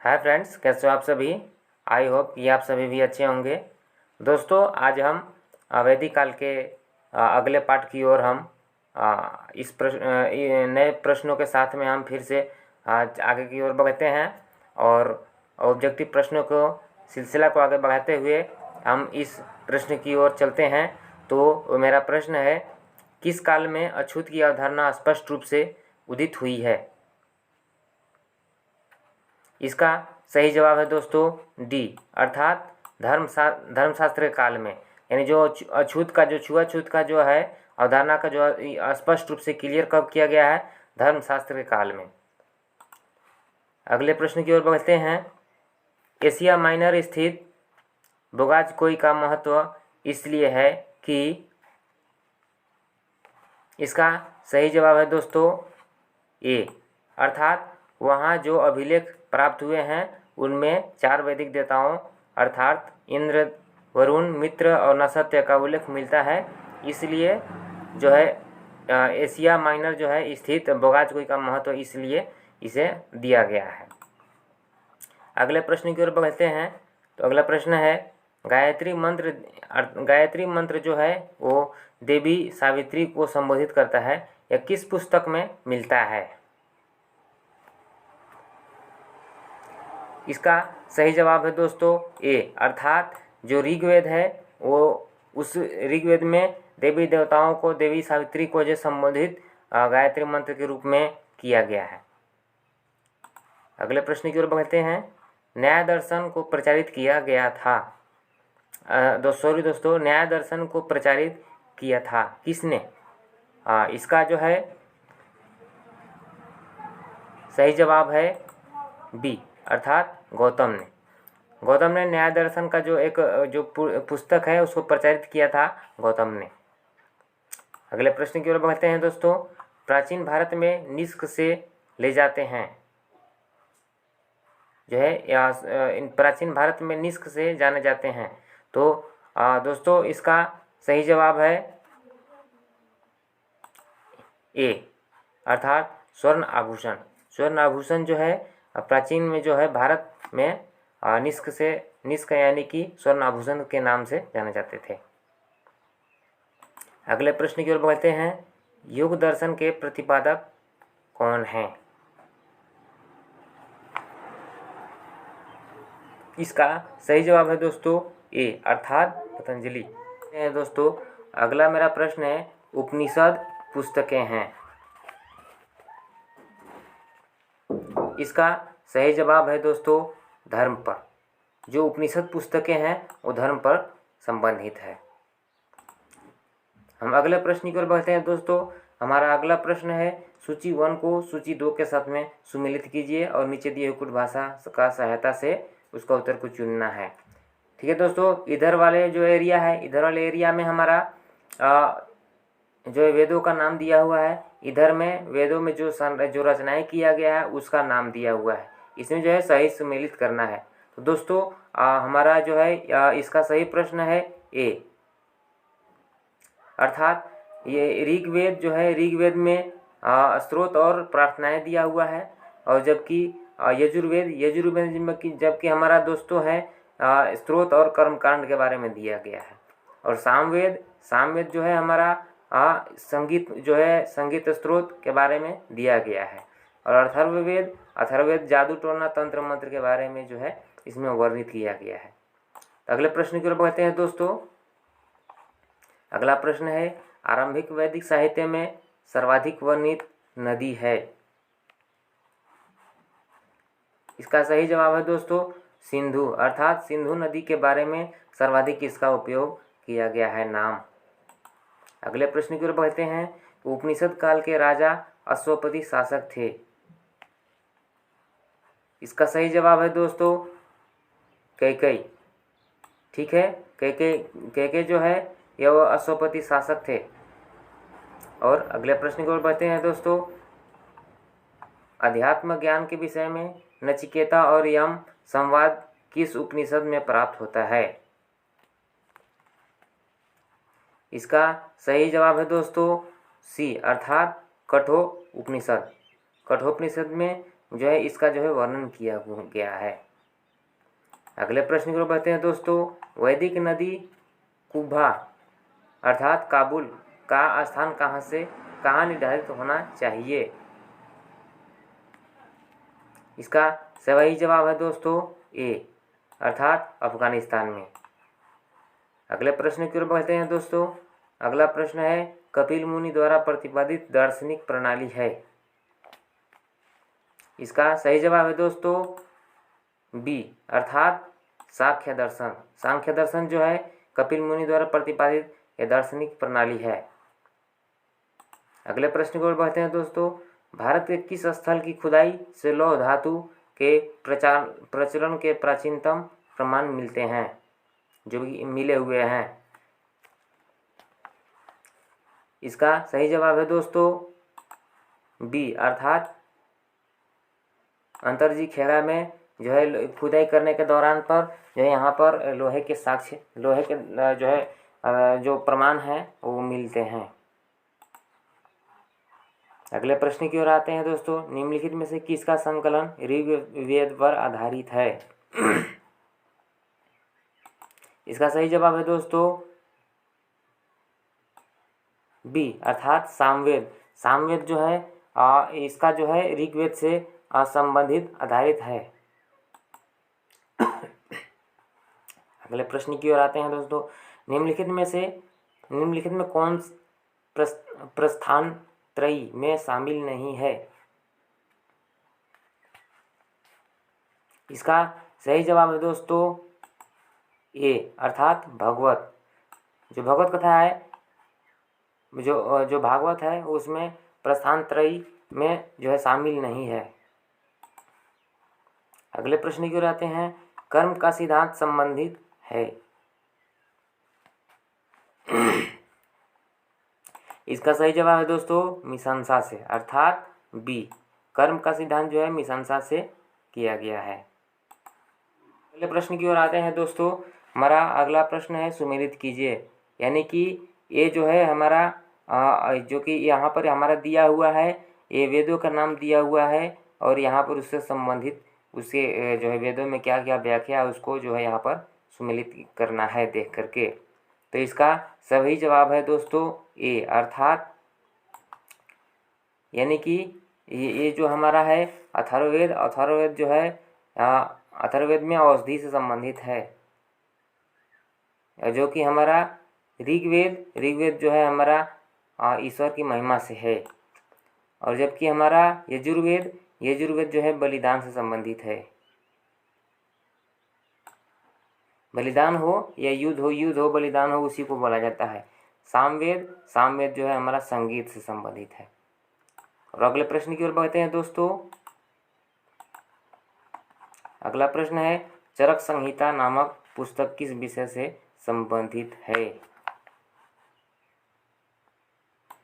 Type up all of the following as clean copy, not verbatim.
Hi friends, कैसे हो आप सभी। आई होप कि आप सभी भी अच्छे होंगे। दोस्तों, आज हम वैदिक काल के अगले पार्ट की ओर हम इस ये नए प्रश्नों के साथ में हम फिर से आगे की ओर बढ़ते हैं और ऑब्जेक्टिव प्रश्नों को सिलसिला को आगे बढ़ाते हुए हम इस प्रश्न की ओर चलते हैं। तो मेरा प्रश्न है, किस काल में अछूत की अवधारणा स्पष्ट रूप से उदित हुई है। इसका सही जवाब है दोस्तों डी, अर्थात धर्मशास्त्र के काल में। यानी जो अछूत का जो छुआछूत का जो है अवधारणा का जो स्पष्ट रूप से क्लियर कब किया गया है, धर्मशास्त्र के काल में। अगले प्रश्न की ओर बढ़ते हैं। एशिया माइनर स्थित बोगाजकोई का महत्व इसलिए है कि इसका सही जवाब है दोस्तों ए, अर्थात वहाँ जो अभिलेख प्राप्त हुए हैं उनमें 4 वैदिक देवताओं अर्थात इंद्र, वरुण, मित्र और नसत्य का उल्लेख मिलता है। इसलिए जो है एशिया माइनर जो है स्थित बोगाजकोई का महत्व इसलिए इसे दिया गया है। अगले प्रश्न की ओर बढ़ते हैं। तो अगला प्रश्न है, गायत्री मंत्र जो है वो देवी सावित्री को संबोधित करता है। यह किस पुस्तक में मिलता है। इसका सही जवाब है दोस्तों ए, अर्थात जो ऋग्वेद है वो उस ऋग्वेद में देवी देवताओं को, देवी सावित्री को जो संबोधित गायत्री मंत्र के रूप में किया गया है। अगले प्रश्न की ओर बढ़ते हैं। न्याय दर्शन को प्रचारित किया गया था, दोस्तों न्याय दर्शन को प्रचारित किया था किसने। इसका जो है सही जवाब है बी, अर्थात गौतम ने न्याय दर्शन का जो पुस्तक है उसको प्रचारित किया था गौतम ने। अगले प्रश्न की ओर बढ़ते हैं दोस्तों। प्राचीन भारत में निष्क से ले जाते हैं जो है प्राचीन भारत में निष्क से जाने जाते हैं। तो दोस्तों इसका सही जवाब है ए, अर्थात स्वर्ण आभूषण जो है प्राचीन में जो है भारत में निष्क यानी कि स्वर्ण आभूषण के नाम से जाने जाते थे। अगले प्रश्न की ओर बढ़ते हैं। योग दर्शन के प्रतिपादक कौन हैं। इसका सही जवाब है दोस्तों ए, अर्थात पतंजलि। दोस्तों अगला मेरा प्रश्न है, उपनिषद पुस्तकें हैं। इसका सही जवाब है दोस्तों धर्म पर। जो उपनिषद पुस्तकें हैं वो धर्म पर संबंधित है। हम अगले प्रश्न की ओर बढ़ते हैं दोस्तों। हमारा अगला प्रश्न है, सूची 1 को सूची 2 के साथ में सुमिलित कीजिए और नीचे दिए हुए कुछ भाषा का सहायता से उसका उत्तर को चुनना है। ठीक है दोस्तों, इधर वाले जो एरिया है, इधर वाले एरिया में हमारा जो वेदों का नाम दिया हुआ है, इधर में वेदों में जो रचनाएं किया गया है उसका नाम दिया हुआ है। इसमें जो है सही सुमेलित करना है। तो दोस्तों हमारा जो है इसका सही प्रश्न है ए, अर्थात ये ऋग्वेद जो है, ऋग्वेद में स्त्रोत और प्रार्थनाएं दिया हुआ है। और जबकि यजुर्वेद जबकि हमारा दोस्तों है स्त्रोत और कर्मकांड के बारे में दिया गया है। और सामवेद जो है हमारा संगीत स्त्रोत के बारे में दिया गया है। और अथर्ववेद जादू टोना तंत्र मंत्र के बारे में जो है इसमें वर्णित किया गया है। तो अगले प्रश्न की ओर बढ़ते हैं दोस्तों। अगला प्रश्न है, आरंभिक वैदिक साहित्य में सर्वाधिक वर्णित नदी है। इसका सही जवाब है दोस्तों सिंधु, अर्थात सिंधु नदी के बारे में सर्वाधिक इसका उपयोग किया गया है नाम। अगले प्रश्न की ओर बढ़ते हैं। उपनिषद काल के राजा अश्वपति शासक थे। इसका सही जवाब है दोस्तों कैकेयी। ठीक है, कैकेयी जो है यह वो अश्वपति शासक थे। और अगले प्रश्न की ओर बढ़ते हैं दोस्तों। अध्यात्म ज्ञान के विषय में नचिकेता और यम संवाद किस उपनिषद में प्राप्त होता है। इसका सही जवाब है दोस्तों सी, अर्थात कठोपनिषद में जो है इसका जो है वर्णन किया गया है। अगले प्रश्न की ओर बढ़ते हैं दोस्तों। वैदिक नदी कुब्भा अर्थात काबुल का स्थान कहाँ निर्धारित होना चाहिए? इसका सही जवाब है दोस्तों ए अर्थात अफगानिस्तान में। अगले प्रश्न की ओर बढ़ते हैं दोस्तों। अगला प्रश्न है कपिल मुनि द्वारा प्रतिपादित दार्शनिक प्रणाली है। इसका सही जवाब है दोस्तों बी अर्थात सांख्य दर्शन। सांख्य दर्शन जो है कपिल मुनि द्वारा प्रतिपादित यह दार्शनिक प्रणाली है। अगले प्रश्न की ओर बढ़ते हैं दोस्तों। भारत के किस स्थल की खुदाई से लौह धातु के प्रचलन के प्राचीनतम प्रमाण मिलते हैं, जो भी मिले हुए हैं? इसका सही जवाब है दोस्तों बी अर्थात अंतरजी खेड़ा में जो है खुदाई करने के दौरान पर जो है यहाँ पर लोहे के साक्ष्य, लोहे के जो है जो प्रमाण हैं वो मिलते हैं। अगले प्रश्न की ओर आते हैं दोस्तों। निम्नलिखित में से किसका संकलन ऋग्वेद पर आधारित है? इसका सही जवाब है दोस्तों बी अर्थात सामवेद। सामवेद जो है इसका जो है ऋग्वेद से संबंधित आधारित है। अगले प्रश्न की ओर आते हैं दोस्तों। निम्नलिखित में कौन प्रस्थान त्रयी में शामिल नहीं है? इसका सही जवाब है दोस्तों ए अर्थात भगवत। जो भगवत कथा है, जो भागवत है उसमें प्रस्थान त्रयी में जो है शामिल नहीं है। अगले प्रश्न की ओर आते हैं। कर्म का सिद्धांत संबंधित है। इसका सही जवाब है दोस्तों मीमांसा से अर्थात बी। कर्म का सिद्धांत जो है मीमांसा से किया गया है। अगले प्रश्न की ओर आते हैं दोस्तों। हमारा अगला प्रश्न है सुमेलित कीजिए। यानी कि ये जो है हमारा जो कि यहाँ पर हमारा दिया हुआ है, ये वेदों का नाम दिया हुआ है और यहाँ पर उससे संबंधित उसके जो है वेदों में क्या क्या व्याख्या है उसको जो है यहाँ पर सुमेलित करना है देख करके। तो इसका सही जवाब है दोस्तों ए अर्थात यानी कि ये जो हमारा है अथर्ववेद। अथर्ववेद जो है अथर्ववेद में औषधि से संबंधित है, जो कि हमारा ऋग्वेद जो है हमारा ईश्वर की महिमा से है। और जबकि हमारा यजुर्वेद जो है बलिदान से संबंधित है। बलिदान हो या युद्ध हो बलिदान हो उसी को बोला जाता है। सामवेद जो है हमारा संगीत से संबंधित है। और अगले प्रश्न की ओर बढ़ते हैं दोस्तों। अगला प्रश्न है चरक संहिता नामक पुस्तक किस विषय से संबंधित है?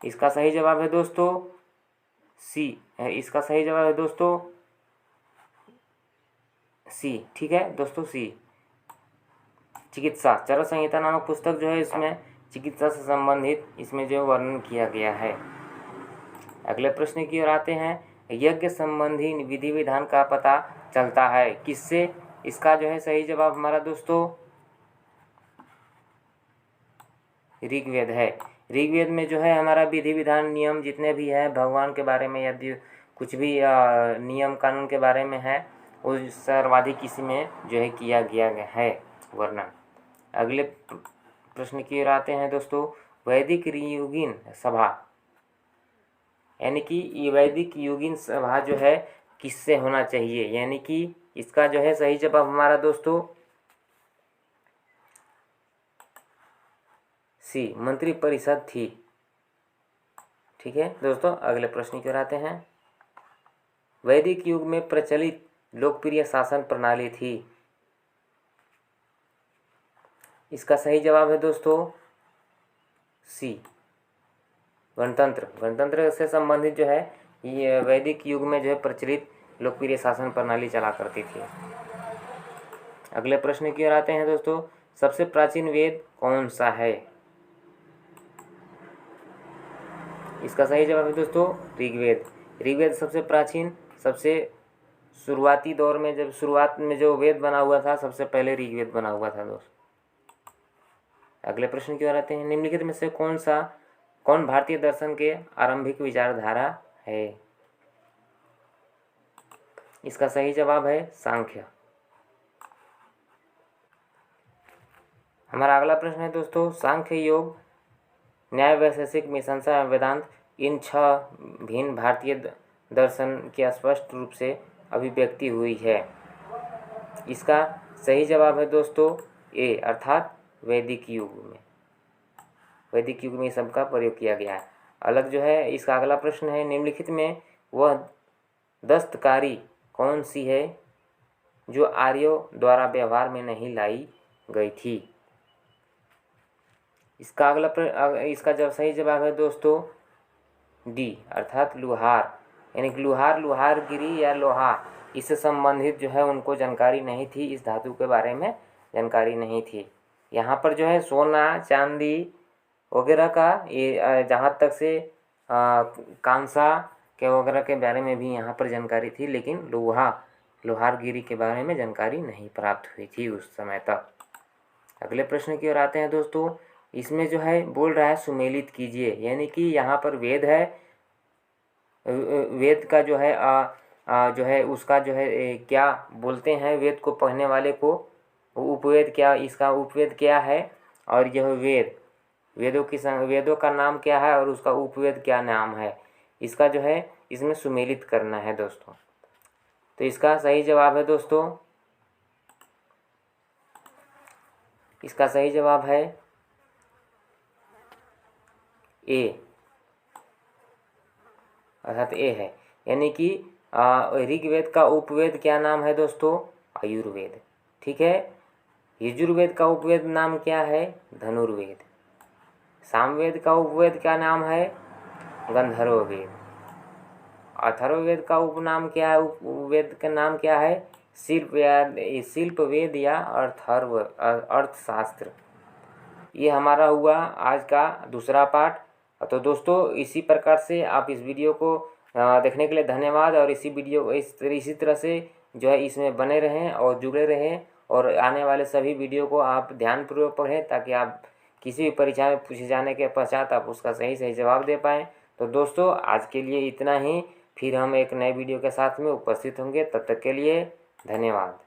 इसका सही जवाब है दोस्तों सी। इसका सही जवाब है दोस्तों सी। ठीक है दोस्तों सी। चिकित्सा। चरक संहिता नामक पुस्तक जो है इसमें चिकित्सा से संबंधित इसमें जो वर्णन किया गया है। अगले प्रश्न की ओर आते हैं। यज्ञ संबंधी विधि विधान का पता चलता है किससे? इसका जो है सही जवाब हमारा दोस्तों ऋग्वेद है। ऋग्वेद में जो है हमारा विधि विधान नियम जितने भी हैं भगवान के बारे में यदि कुछ भी नियम कानून के बारे में है वो सर्वाधिक इसी में जो है किया गया है वर्णन। अगले प्रश्न की ओर आते हैं दोस्तों। वैदिक युगीन सभा यानी कि ये वैदिक युगीन सभा जो है किससे होना चाहिए? यानी कि इसका जो है सही जवाब हमारा दोस्तों सी मंत्री परिषद थी। ठीक है दोस्तों। अगले प्रश्न की ओर आते हैं। वैदिक युग में प्रचलित लोकप्रिय शासन प्रणाली थी। इसका सही जवाब है दोस्तों सी गणतंत्र से संबंधित जो है ये वैदिक युग में जो है प्रचलित लोकप्रिय शासन प्रणाली चला करती थी। अगले प्रश्न की ओर आते हैं दोस्तों। सबसे प्राचीन वेद कौन सा है? इसका सही जवाब है दोस्तों ऋग्वेद। ऋग्वेद सबसे प्राचीन सबसे शुरुआती दौर में जब शुरुआत में जो वेद बना हुआ था, सबसे पहले ऋग्वेद बना हुआ था दोस्त। अगले प्रश्न की ओर आते हैं। निम्नलिखित में से कौन भारतीय दर्शन के आरंभिक विचारधारा है? इसका सही जवाब है सांख्य। हमारा अगला प्रश्न है दोस्तों, सांख्य, योग, न्याय, वैशेषिक, मीमांसा एवं वेदांत, इन 6 भिन्न भारतीय दर्शन की स्पष्ट रूप से अभिव्यक्ति हुई है। इसका सही जवाब है दोस्तों ए, अर्थात वैदिक युग में। वैदिक युग में सबका प्रयोग किया गया है। अलग जो है, इसका अगला प्रश्न है, निम्नलिखित में वह दस्तकारी कौन सी है जो आर्यों द्वारा व्यवहार में नहीं लाई गई थी? इसका जब सही जवाब है दोस्तों डी, अर्थात लुहार। यानी कि लुहारगिरी या लोहा, इससे संबंधित जो है उनको जानकारी नहीं थी, इस धातु के बारे में जानकारी नहीं थी। यहाँ पर जो है सोना, चांदी वगैरह का ये जहाँ तक से कांसा के वगैरह के बारे में भी यहाँ पर जानकारी थी, लेकिन लोहारगिरी के बारे में जानकारी नहीं प्राप्त हुई थी उस समय तक। अगले प्रश्न की ओर आते हैं दोस्तों। इसमें जो है बोल रहा है सुमेलित कीजिए, यानी कि यहाँ पर वेद है, वेद का जो है उसका जो है क्या बोलते हैं वेद को पढ़ने वाले को, उपवेद क्या, इसका उपवेद क्या है, और यह वेदों का नाम क्या है और उसका उपवेद क्या नाम है, इसका जो है इसमें सुमेलित करना है दोस्तों। तो इसका सही जवाब है दोस्तों, इसका सही जवाब है ए, अर्थात ए है। यानी कि ऋग्वेद का उपवेद क्या नाम है दोस्तों? आयुर्वेद। ठीक है। यजुर्वेद का उपवेद नाम क्या है? धनुर्वेद। सामवेद का उपवेद क्या नाम है? गंधर्ववेद। अथर्ववेद का उपनाम क्या है? उपवेद का नाम क्या है? शिल्पवेद या अर्थशास्त्र। ये हमारा हुआ आज का दूसरा पाठ। तो दोस्तों इसी प्रकार से आप इस वीडियो को देखने के लिए धन्यवाद, और इसी तरह से जो है इसमें बने रहें और जुड़े रहें, और आने वाले सभी वीडियो को आप ध्यानपूर्वक पढ़ें, ताकि आप किसी भी परीक्षा में पूछे जाने के पश्चात आप उसका सही जवाब दे पाएँ। तो दोस्तों आज के लिए इतना ही, फिर हम एक नए वीडियो के साथ में उपस्थित होंगे। तब तक के लिए धन्यवाद।